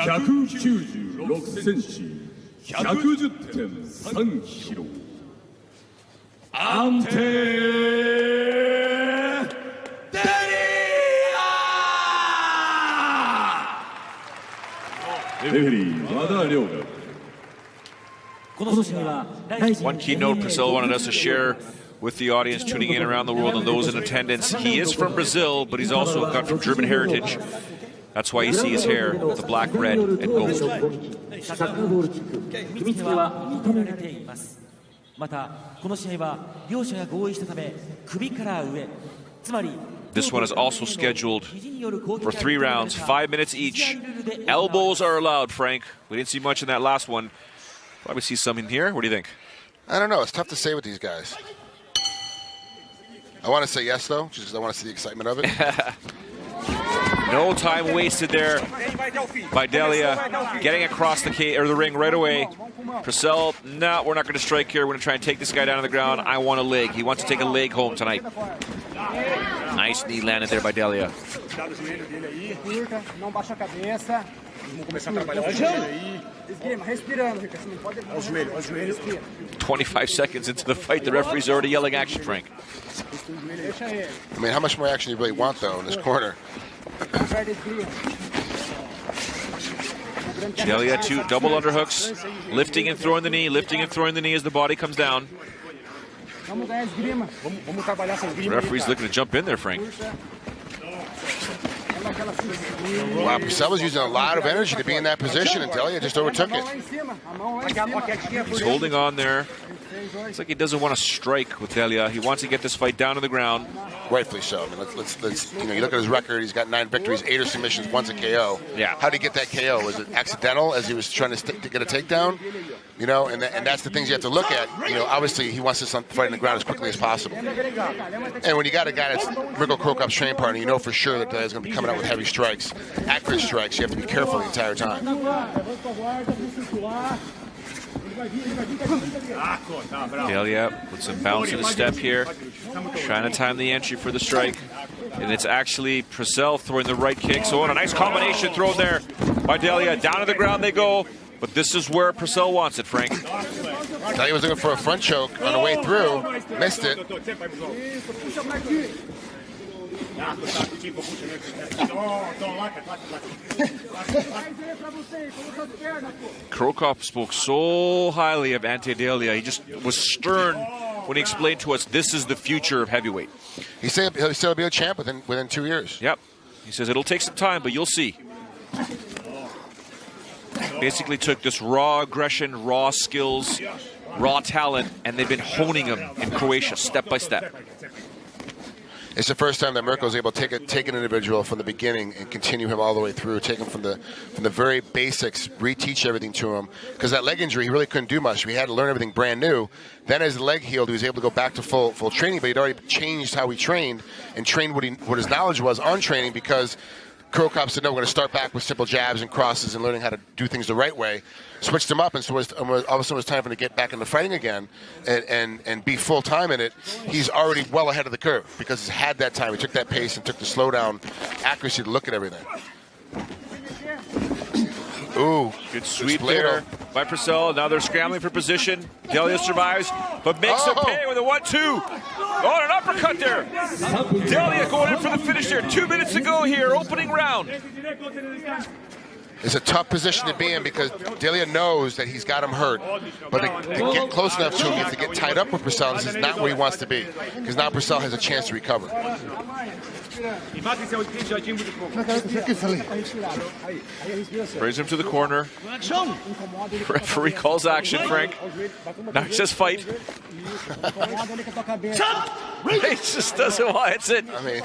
196センチ、110.3キロ。Ante Delija! One keynote Prasel wanted us to share with the audience tuning in around the world and those in attendance. He is from Brazil, but he's also got from German heritage. That's why you see his hair with the black, red, and gold. This one is also scheduled for 3 rounds, 5 minutes each. Elbows are allowed, Frank. We didn't see much in that last one. Probably see some in here. What do you think? I don't know. It's tough to say with these guys. I want to say yes, though, just because I want to see the excitement of it. No time wasted there by Delija, getting across the ring right away. Prasel, no, we're not going to strike here. We're going to try and take this guy down to the ground. I want a leg. He wants to take a leg home tonight. Nice knee landed there by Delija. 25 seconds into the fight, the referee's already yelling action, Frank. I mean, how much more action do you really want, though, in this corner? Delija, 2 double underhooks, lifting and throwing the knee, lifting and throwing the knee as the body comes down. The referee's looking to jump in there, Frank. Wow, Prasel was using a lot of energy to be in that position, and Delija just overtook it. He's holding on there. It's like he doesn't want to strike with Delija. He wants to get this fight down to the ground. Rightfully so. I mean, let's you know, you look at his record. He's got 9 victories, 8 submissions, 1's a KO. Yeah. How did he get that KO? Was it accidental as he was trying to get a takedown? You know, and that's the things you have to look at. You know, obviously he wants this fight on the ground as quickly as possible. And when you got a guy that's Ricardo Prassel's training partner, you know for sure that Delija's going to be coming out with heavy strikes, accurate strikes. You have to be careful the entire time. Delija with some bounce in the step here, trying to time the entry for the strike. And it's actually Prasel throwing the right kick. So a nice combination thrown there by Delija. Down to the ground they go. But this is where Prasel wants it, Frank. Delija was looking for a front choke on the way through. Missed it. Krokop spoke so highly of Ante Delija. He just was stern when he explained to us this is the future of heavyweight. He said he'll still be a champ within 2 years. Yep. He says it'll take some time, but you'll see. Basically took this raw aggression, raw skills, raw talent, and they've been honing them in Croatia step by step. It's the first time that Mirko was able to take an individual from the beginning and continue him all the way through, take him from the very basics, reteach everything to him. Because that leg injury, he really couldn't do much. We had to learn everything brand new. Then as the leg healed, he was able to go back to full training, but he'd already changed how he trained and trained what his knowledge was on training, because Krokop said, no, we're going to start back with simple jabs and crosses and learning how to do things the right way. Switched him up, and so all of a sudden it was time for him to get back into fighting again and be full-time in it. He's already well ahead of the curve because he's had that time. He took that pace and took the slow-down accuracy to look at everything. Ooh, good sweep there by Prasel. Now they're scrambling for position. Delija survives, but makes a pay with a 1-2. Oh, an uppercut there. Delija going in for the finish there. 2 minutes to go here, opening round. It's a tough position to be in because Delija knows that he's got him hurt. But to get close enough to him, you have to get tied up with Prasel. This is not where he wants to be, because now Prasel has a chance to recover. Brings him to the corner. Referee calls action, Frank. Now he says fight. He just doesn't want it. I mean,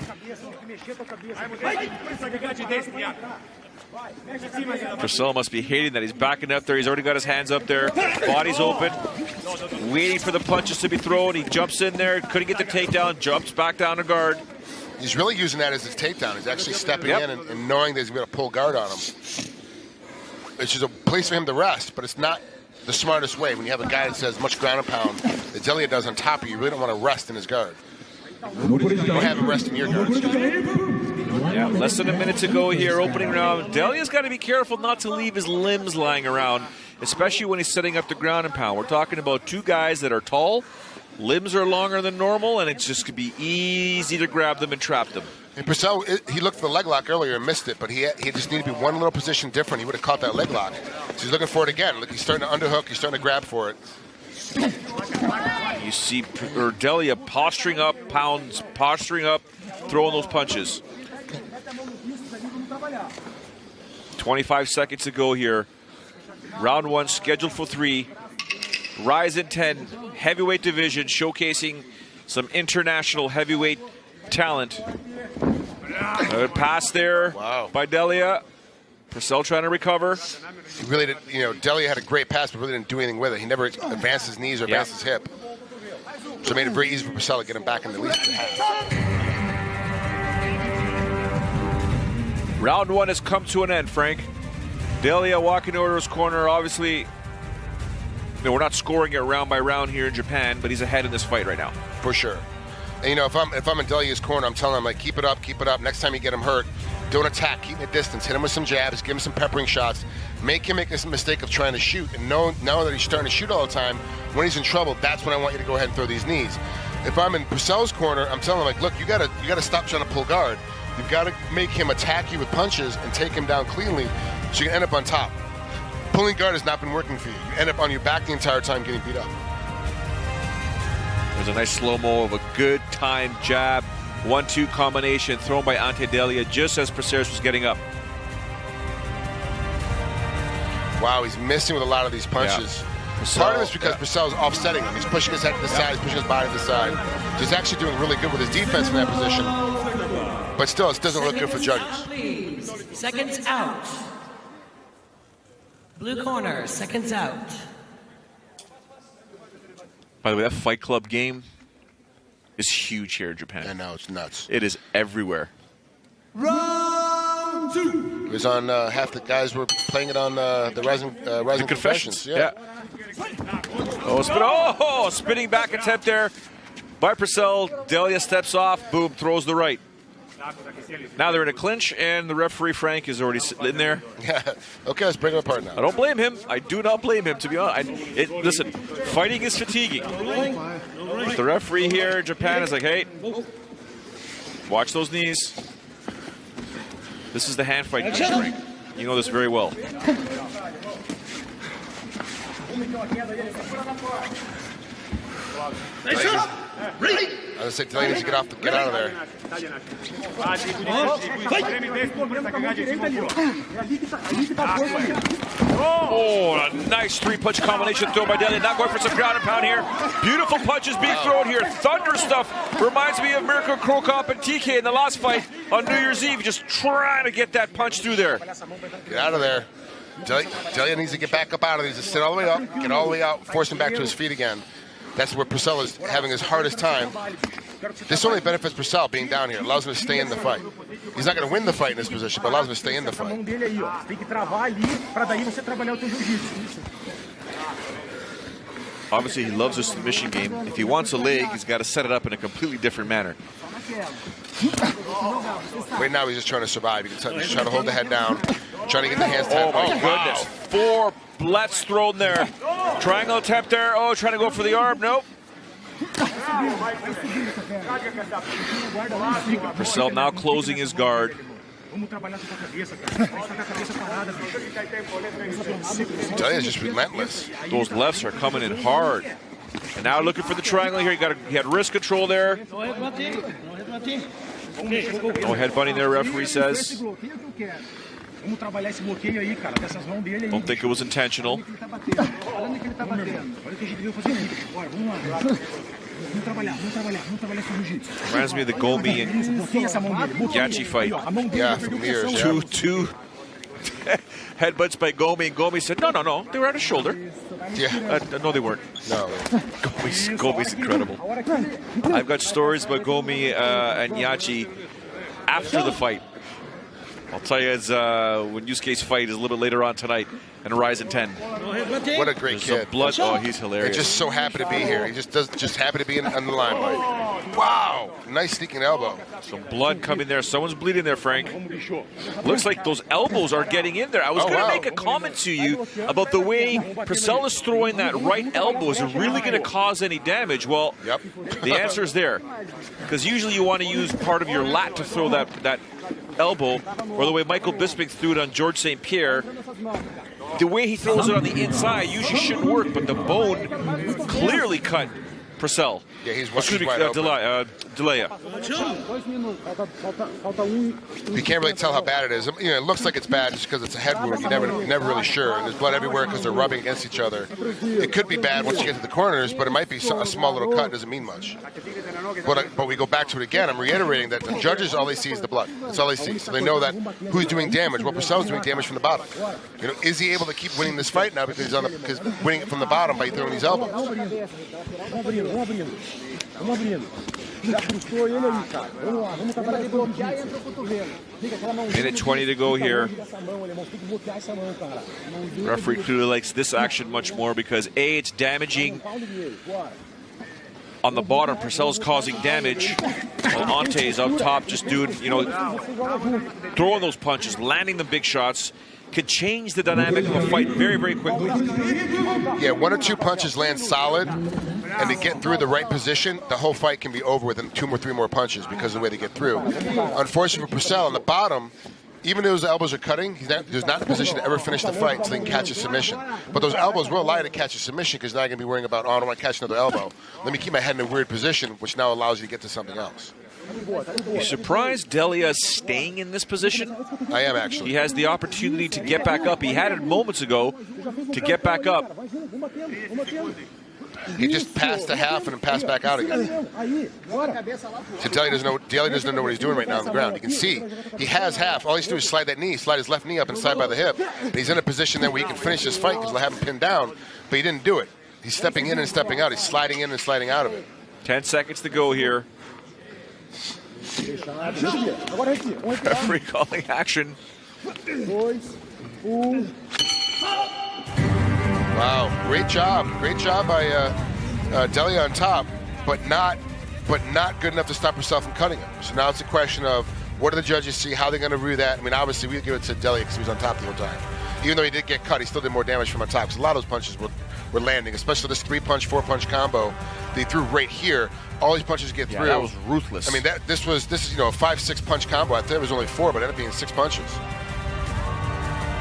Prasel must be hating that he's backing up there. He's already got his hands up there. Body's open. Waiting for the punches to be thrown. He jumps in there. Couldn't get the takedown. Jumps back down to guard. He's really using that as his takedown. He's actually stepping in and knowing that he's going to pull guard on him. It's just a place for him to rest, but it's not the smartest way. When you have a guy that says much ground and pound that Delija does on top of you, you really don't want to rest in his guard. You don't have him rest in your guard. Yeah, less than a minute to go here, opening round. Delija's got to be careful not to leave his limbs lying around, especially when he's setting up the ground and pound. We're talking about two guys that are tall, limbs are longer than normal, and it's just going to be easy to grab them and trap them. And Prasel, he looked for the leg lock earlier and missed it, but he just needed to be one little position different. He would have caught that leg lock. So he's looking for it again. Look, he's starting to underhook. He's starting to grab for it. You see Delija posturing up, pounds posturing up, throwing those punches. 25 seconds to go here. Round one scheduled for 3. RIZIN 10 heavyweight division showcasing some international heavyweight talent. Pass there by Delija. Prasel trying to recover. He really did, Delija had a great pass, but really didn't do anything with it. He never advanced his knees or advanced his hip. So it made it very easy for Prasel to get him back in the least. Round one has come to an end, Frank. Delija walking over to his corner. Obviously, we're not scoring it round by round here in Japan, but he's ahead in this fight right now. For sure. And if I'm in Delija's corner, I'm telling him, like, keep it up, keep it up. Next time you get him hurt, don't attack, keep it distance, hit him with some jabs, give him some peppering shots, make him make this mistake of trying to shoot. And now that he's starting to shoot all the time, when he's in trouble, that's when I want you to go ahead and throw these knees. If I'm in Prasel's corner, I'm telling him, like, look, you gotta stop trying to pull guard. You've got to make him attack you with punches and take him down cleanly so you can end up on top. Pulling guard has not been working for you. You end up on your back the entire time getting beat up. There's a nice slow-mo of a good time jab. 1-2 combination thrown by Ante Delija just as Prasel was getting up. Wow, he's missing with a lot of these punches. Yeah. Part of it's because Prasel's offsetting him. He's pushing his head to the side, he's pushing his body to the side. So he's actually doing really good with his defense in that position. But still, it doesn't look good for judges. Please. Seconds out. Blue corner, seconds out. By the way, that Fight Club game is huge here in Japan. I know, it's nuts. It is everywhere. Round 2. It was on, half the guys were playing it on the RIZIN Confessions. Yeah. Spinning back attempt there by Prasel. Delija steps off, boom, throws the right. Now they're in a clinch, and the referee, Frank, is already in there. Yeah. Okay, let's bring him apart now. I don't blame him. I do not blame him, to be honest. Listen, fighting is fatiguing. The referee here in Japan is like, hey, watch those knees. This is the hand fight, Frank. You know this very well. I was saying, Delija needs to get out of there. Oh, a nice 3-punch combination thrown by Delija. Not going for some ground and pound here. Beautiful punches being thrown here. Thunder stuff. Reminds me of Mirko Cro Cop and TK in the last fight on New Year's Eve. Just trying to get that punch through there. Get out of there. Delija needs to get back up out of these. Just sit all the way up, get all the way out, force him back to his feet again. That's where Prasel is having his hardest time. This only benefits Prasel being down here. It allows him to stay in the fight. He's not going to win the fight in this position, but allows him to stay in the fight. Obviously, he loves his submission game. If he wants a leg, he's got to set it up in a completely different manner. Right now, he's just trying to survive. He's trying to hold the head down, trying to get the hands tied. Oh, my goodness. 4 lefts thrown there. Triangle attempt there. Oh, trying to go for the arm. Nope. Prasel now closing his guard. Delija's just relentless. Those lefts are coming in hard. And now looking for the triangle here. He had wrist control there. No headbutting there, referee says. Don't think it was intentional. Reminds me of the Gomi and Yachi fight. Yeah, from years. Two headbutts by Gomi, and Gomi said, no, they were at his shoulder. Yeah. No, they weren't. No. Gomi's incredible. I've got stories about Gomi and Yachi after the fight. I'll tell you when Yusuke's fight is a little bit later on tonight and RIZIN 10. What a great kid. Blood. Oh, he's hilarious. He's just so happy to be here. He just happy to be on the limelight. Wow, nice sneaking elbow. Some blood coming there. Someone's bleeding there, Frank. Looks like those elbows are getting in there. I was going to make a comment to you about the way Prasel is throwing that right elbow. Is it really going to cause any damage? Well, the answer is there. Because usually you want to use part of your lat to throw that elbow, or the way Michael Bisping threw it on George St. Pierre. The way he throws it on the inside usually shouldn't work, but the bone clearly cut Prasel. Yeah, he's wide open. Delija. You can't really tell how bad it is. You know, it looks like it's bad just because it's a head wound. You're never really sure. And there's blood everywhere because they're rubbing against each other. It could be bad once you get to the corners, but it might be a small little cut. It doesn't mean much. But we go back to it again. I'm reiterating that the judges, all they see is the blood. That's all they see. So they know that who's doing damage. Well, Prasel's doing damage from the bottom. You know, is he able to keep winning this fight now because he's winning it from the bottom by throwing these elbows? Minute 20 to go here. Referee clearly likes this action much more because A, it's damaging on the bottom. Prasel's causing damage while Ante is up top just doing, you know, throwing those punches, landing the big shots. Could change the dynamic of a fight very, very quickly. Yeah, 1 or 2 punches land solid, and to get through the right position, the whole fight can be over within 2 or 3 more punches because of the way they get through. Unfortunately for Prasel, on the bottom, even though his elbows are cutting, he's not in a position to ever finish the fight so they can catch a submission. But those elbows will allow you to catch a submission because now you're going to be worrying about, oh, I don't want to catch another elbow. Let me keep my head in a weird position, which now allows you to get to something else. You surprised Delija staying in this position? I am, actually. He has the opportunity to get back up. He had it moments ago to get back up. He just passed the half and then passed back out again. So Delija doesn't know what he's doing right now on the ground. You can see he has half. All he's doing is slide that knee, slide his left knee up and slide by the hip. And he's in a position then where he can finish this fight because they'll have him pinned down, but he didn't do it. He's stepping in and stepping out. He's sliding in and sliding out of it. 10 seconds to go here. Referee calling action. Wow, great job by Delija on top, but not good enough to stop herself from cutting him. So now it's a question of what do the judges see, how they're going to review that. I mean, obviously we give it to Delija because he was on top the whole time. Even though he did get cut, he still did more damage from on top. Because a lot of those punches were landing, especially this 3-punch, 4-punch combo they threw right here. All these punches get through. That was ruthless. I mean, this is a 5-6 punch combo. I thought it was only 4, but it ended up being 6 punches.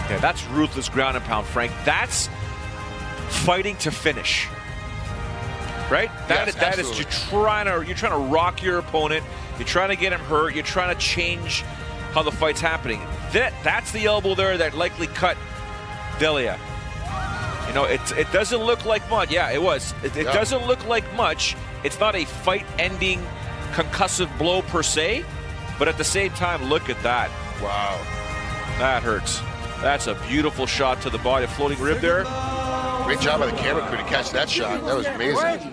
Yeah, that's ruthless ground and pound, Frank. That's fighting to finish, right? That is you're trying to rock your opponent. You're trying to get him hurt. You're trying to change how the fight's happening. That's the elbow there that likely cut Delija. You know, it doesn't look like much. Yeah, it was. It doesn't look like much. It's not a fight-ending concussive blow per se, but at the same time, look at that. Wow. That hurts. That's a beautiful shot to the body. Floating rib there. Great job by the camera crew to catch that shot. That was amazing.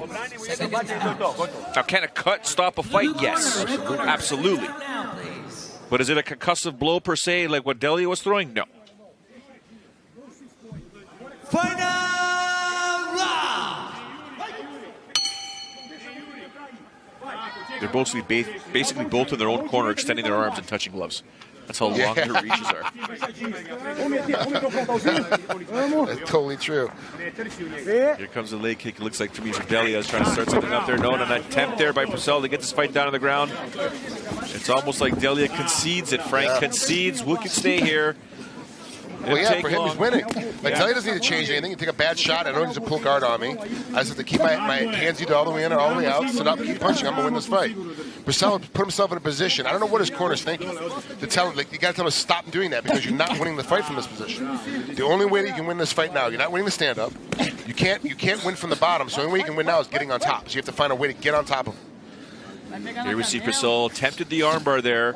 Now, can a cut stop a fight? Yes, absolutely. But is it a concussive blow per se, like what Delija was throwing? No. Final round. They're basically both in their own corner, extending their arms and touching gloves. That's how long their reaches are. That's totally true. Here comes the leg kick. It looks like to me Delija is trying to start something up there. No, an attempt there by Prasel to get this fight down on the ground. It's almost like Delija concedes it. Frank concedes. Who can stay here? Well, yeah, for him, he's winning. Like, Delija doesn't need to change anything. You take a bad shot. I don't need to pull guard on me. I just have to keep my hands either all the way in or all the way out. Sit up, keep punching. I'm going to win this fight. Prasel put himself in a position. I don't know what his corner's thinking. To tell him, like, you got to tell him to stop doing that because you're not winning the fight from this position. The only way that you can win this fight now, you're not winning the stand-up. You can't win from the bottom. So the only way you can win now is getting on top. So you have to find a way to get on top of him. Here we see Prasel attempted the armbar there.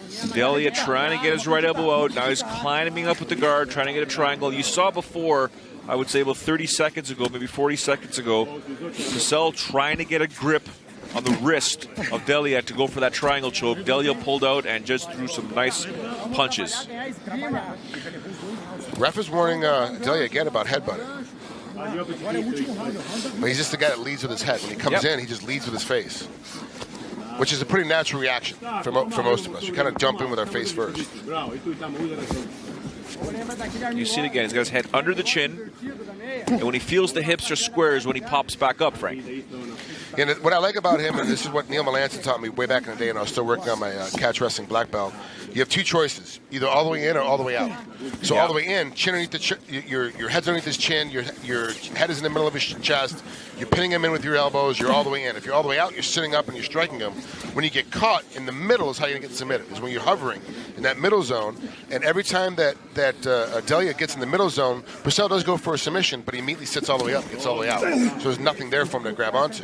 Delija trying to get his right elbow out. Now he's climbing up with the guard, trying to get a triangle. You saw before, I would say about 30 seconds ago, maybe 40 seconds ago, Prasel trying to get a grip on the wrist of Delija to go for that triangle choke. Delija pulled out and just threw some nice punches. Ref is warning Delija again about headbutting. But he's just the guy that leads with his head. When he comes in, he just leads with his face. which is a pretty natural reaction for most of us. We kind of jump in with our face first. You see it again. He's got his head under the chin, and when he feels the hips are squares, when he pops back up, Frank. And what I like about him, and this is what Neil Melanson taught me way back in the day, and I was still working on my catch wrestling black belt. You have two choices: either all the way in or all the way out. So all the way in, chin underneath your head's underneath his chin, your head is in the middle of his chest. You're pinning him in with your elbows. You're all the way in. If you're all the way out, you're sitting up and you're striking him. When you get caught in the middle is how you're gonna get submitted. Is when you're hovering in that middle zone. And every time that Delija gets in the middle zone, Prasel does go for a submission, but he immediately sits all the way up, gets all the way out. So there's nothing there for him to grab onto.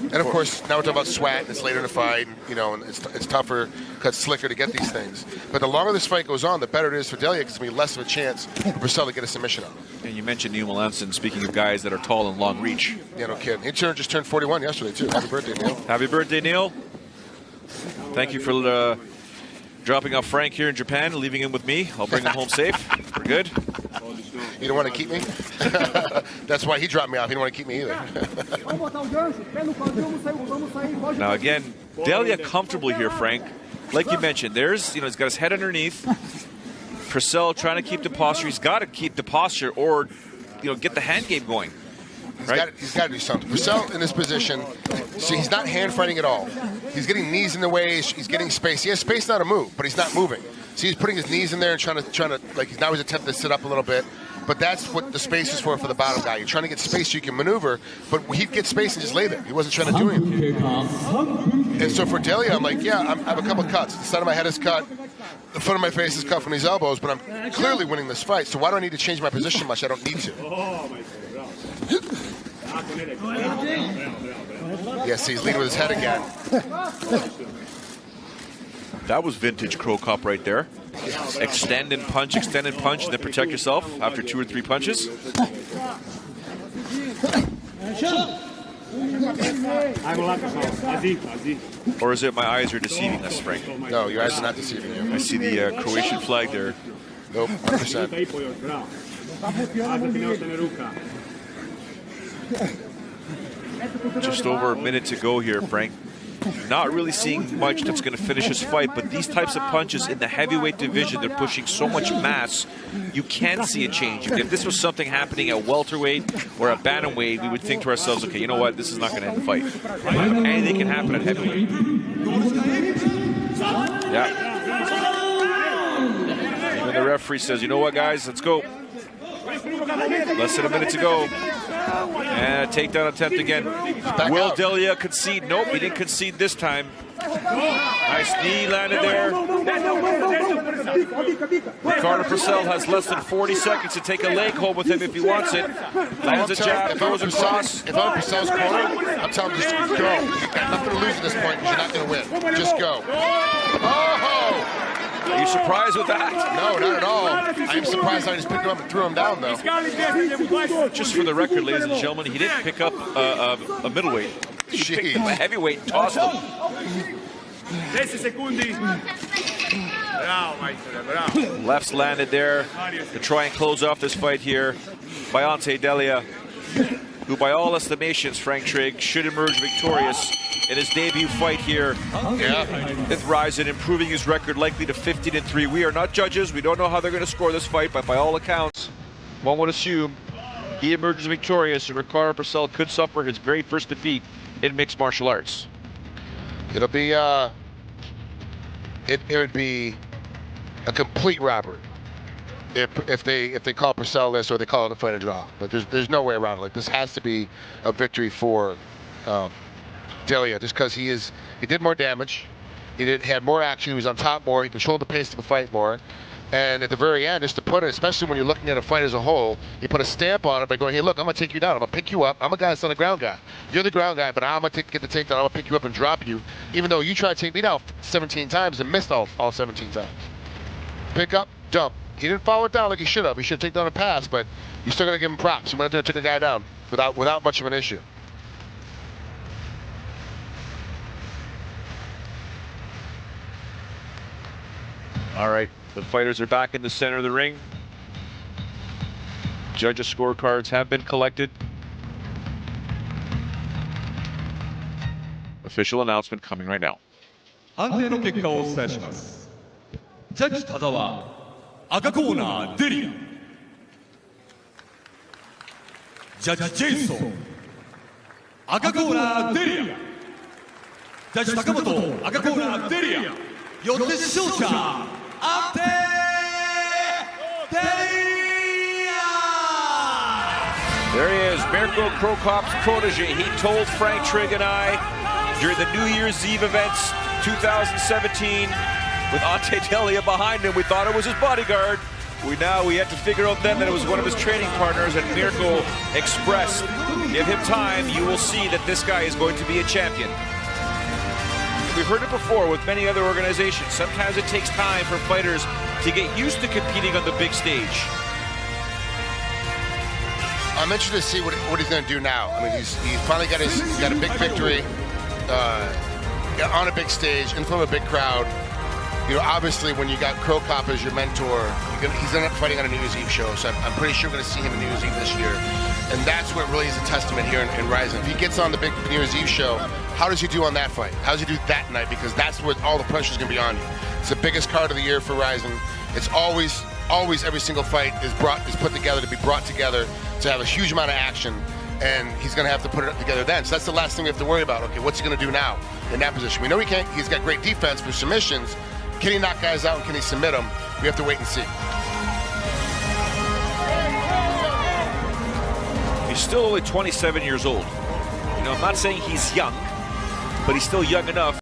And of course, now we're talking about sweat, and it's later in the fight, and, and it's tougher, it's slicker to get these things. But the longer this fight goes on, the better it is for Delija, because it's going to be less of a chance for Prasel to get a submission on him. And you mentioned Neil Melanson, speaking of guys that are tall and long reach. Yeah, no kidding. He just turned 41 yesterday, too. Happy birthday, Neil. Happy birthday, Neil. Thank you for dropping off Frank here in Japan and leaving him with me. I'll bring him home safe. We're good. You don't want to keep me? That's why he dropped me off. He didn't want to keep me either. Now again, Delija comfortably here, Frank. Like you mentioned, there's he's got his head underneath. Prasel trying to keep the posture. He's got to keep the posture, or get the hand game going. Right? He's got to do something. Prasel in this position, see, he's not hand fighting at all. He's getting knees in the way. He's getting space. He has space now to move, but he's not moving. See, he's putting his knees in there and trying to like, now he's attempting to sit up a little bit. But that's what the space is for the bottom guy. You're trying to get space so you can maneuver, but he'd get space and just lay there. He wasn't trying to do anything. And so for Delija, I'm like, yeah, I have a couple cuts. The side of my head is cut. The front of my face is cut from these elbows, but I'm clearly winning this fight. So why do I need to change my position much? I don't need to. Yes, he's leading with his head again. That was vintage Crow Cop right there. Extend and punch, and then protect yourself after 2 or 3 punches. Or is it my eyes are deceiving us, Frank? No, your eyes are not deceiving you. I see the Croatian flag there. Nope, 100%. Just over a minute to go here, Frank. Not really seeing much that's going to finish his fight, but these types of punches in the heavyweight division, they're pushing so much mass, you can see a change. If this was something happening at welterweight or at bantamweight, we would think to ourselves, okay, you know what, this is not going to end the fight. Anything can happen at heavyweight. Yeah. Even the referee says, you know what, guys, let's go. Less than a minute to go. And a takedown attempt again. Will Delija concede? Nope, he didn't concede this time. Nice knee landed there. Ricardo Prasel has less than 40 seconds to take a leg hold with him if he wants it. Lands a jab, throws across. If I'm Prasel's corner, I'm telling him just go. You've got nothing to lose at this point because you're not going to win. Just go. Oh! Are you surprised with that? No, not at all. I'm surprised I just picked him up and threw him down, though. Just for the record, ladies and gentlemen, he didn't pick up a middleweight. He picked up a heavyweight and tossed him. 10 secondi. Bravo, Maestro, bravo. Lefts landed there to try and close off this fight here by Ante Delija, who by all estimations, Frank Trigg, should emerge victorious in his debut fight here with RIZIN, improving his record likely to 15-3. We are not judges. We don't know how they're going to score this fight, but by all accounts, one would assume he emerges victorious, and Ricardo Prasel could suffer his very first defeat in mixed martial arts. It'll be it would be a complete robbery if they call Prasel this or they call it a fight a draw. But there's no way around it. Like, this has to be a victory for Delija, just because he did more damage, had more action, he was on top more, he controlled the pace of the fight more, and at the very end, just to put it, especially when you're looking at a fight as a whole, he put a stamp on it by going, hey, look, I'm going to take you down, I'm going to pick you up, I'm a guy that's not the ground guy. You're the ground guy, but I'm going to get the takedown, I'm going to pick you up and drop you, even though you tried to take me down 17 times and missed all 17 times. Pick up, jump. He didn't follow it down like he should have. He should have taken down a pass, but you're still going to give him props. You went out there and took the guy down without much of an issue. All right, the fighters are back in the center of the ring. Judges' scorecards have been collected. The Official announcement coming right now. 判定の結果をお伝えします。ジャッジ多田は赤コーナーデリア、ジャッジジェイソン赤コーナーデリア、ジャッジ高本赤コーナーデリア、よって勝者アンテデリア。 There he is, Mirko Krokop's protege. He told Frank Trigg and I during the New Year's Eve events 2017 with Ante Delija behind him. We thought it was his bodyguard. We had to figure out then that it was one of his training partners, and Mirko expressed, give him time, you will see that this guy is going to be a champion. We've heard it before with many other organizations. Sometimes it takes time for fighters to get used to competing on the big stage. I'm interested to see what he's going to do now. I mean, he's finally got a big victory on a big stage in front of a big crowd. You know, obviously, when you got Krokop as your mentor, he's going to end up fighting on a New Year's Eve show. So I'm pretty sure we're going to see him in New Year's Eve this year. And that's what really is a testament here in RIZIN. If he gets on the big New Year's Eve show, how does he do on that fight? How does he do that night? Because that's where all the pressure is going to be on you. It's the biggest card of the year for RIZIN. It's always every single fight is put together to be brought together to have a huge amount of action, and he's going to have to put it together then. So that's the last thing we have to worry about. Okay, what's he going to do now in that position? We know he's got great defense for submissions. Can he knock guys out and can he submit them? We have to wait and see. He's still only 27 years old. You know, I'm not saying he's young, but he's still young enough